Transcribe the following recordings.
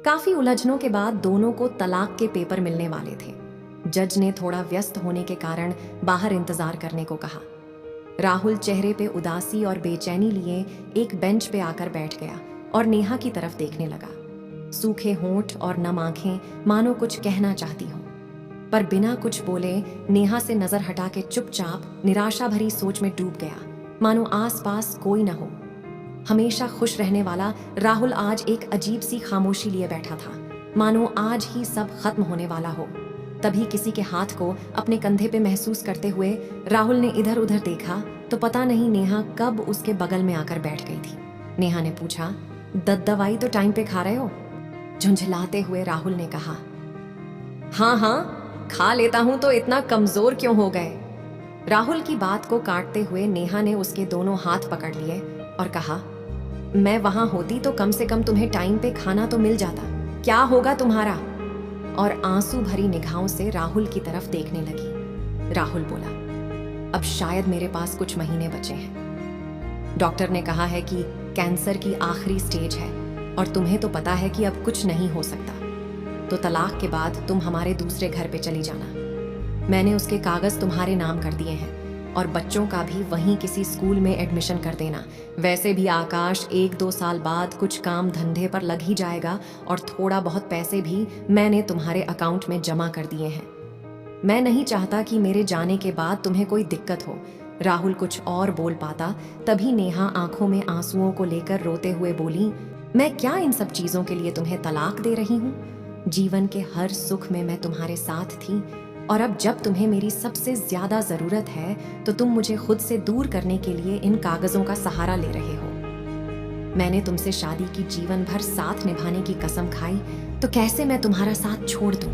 काफी उलझनों के बाद दोनों को तलाक के पेपर मिलने वाले थे। जज ने थोड़ा व्यस्त होने के कारण बाहर इंतजार करने को कहा। राहुल चेहरे पे उदासी और बेचैनी लिए एक बेंच पे आकर बैठ गया और नेहा की तरफ देखने लगा। सूखे होंठ और नम आंखें मानो कुछ कहना चाहती हों, पर बिना कुछ बोले नेहा से नजर हटा के चुपचाप निराशा भरी सोच में डूब गया, मानो आसपास कोई न हो। हमेशा खुश रहने वाला राहुल आज एक अजीब सी खामोशी लिए बैठा था, मानो आज ही सब खत्म होने वाला हो। तभी किसी के हाथ को अपने कंधे पे महसूस करते हुए राहुल ने इधर उधर देखा तो पता नहीं नेहा कब उसके बगल में आकर बैठ गई थी। नेहा ने पूछा, दवाई तो टाइम पे खा रहे हो? झुंझलाते हुए राहुल ने कहा, हाँ खा लेता हूं, तो इतना कमजोर क्यों हो गए? राहुल की बात को काटते हुए नेहा ने उसके दोनों हाथ पकड़ लिए और कहा, मैं वहां होती तो कम से कम तुम्हें टाइम पे खाना तो मिल जाता। क्या होगा तुम्हारा? और आंसू भरी निगाहों से राहुल की तरफ देखने लगी। राहुल बोला, अब शायद मेरे पास कुछ महीने बचे हैं। डॉक्टर ने कहा है कि कैंसर की आखिरी स्टेज है और तुम्हें तो पता है कि अब कुछ नहीं हो सकता, तो तलाक के बाद तुम हमारे दूसरे घर पे चली जाना। मैंने उसके कागज तुम्हारे नाम कर दिए हैं और बच्चों का भी वहीं किसी स्कूल में एडमिशन कर देना। वैसे भी आकाश 1-2 साल बाद कुछ काम धंधे पर लग ही जाएगा और थोड़ा बहुत पैसे भी मैंने तुम्हारे अकाउंट में जमा कर दिए हैं। मैं नहीं चाहता कि मेरे जाने के बाद तुम्हें कोई दिक्कत हो। राहुल कुछ और बोल पाता, तभी नेहा आंखों में आंसुओं को लेकर रोते हुए बोली, मैं क्या इन सब चीजों के लिए तुम्हें तलाक दे रही हूँ? जीवन के हर सुख में मैं तुम्हारे साथ थी और अब जब तुम्हें मेरी सबसे ज्यादा जरूरत है तो तुम मुझे खुद से दूर करने के लिए इन कागजों का सहारा ले रहे हो। मैंने तुमसे शादी की जीवन भर साथ निभाने की कसम खाई, तो कैसे मैं तुम्हारा साथ छोड़ दूं?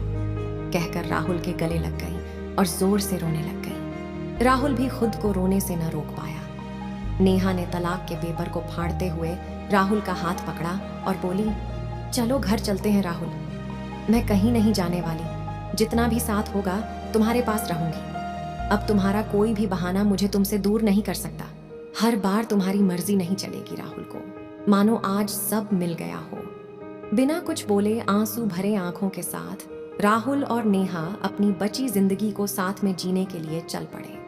कहकर राहुल के गले लग गई और जोर से रोने लग गई। राहुल भी खुद को रोने से न रोक पाया। नेहा ने तलाक के पेपर को फाड़ते हुए राहुल का हाथ पकड़ा और बोली, चलो घर चलते हैं राहुल, मैं कहीं नहीं जाने वाली। जितना भी साथ होगा तुम्हारे पास रहूंगी। अब तुम्हारा कोई भी बहाना मुझे तुमसे दूर नहीं कर सकता। हर बार तुम्हारी मर्जी नहीं चलेगी राहुल को, मानो आज सब मिल गया हो। बिना कुछ बोले आंसू भरे आंखों के साथ राहुल और नेहा अपनी बची जिंदगी को साथ में जीने के लिए चल पड़े।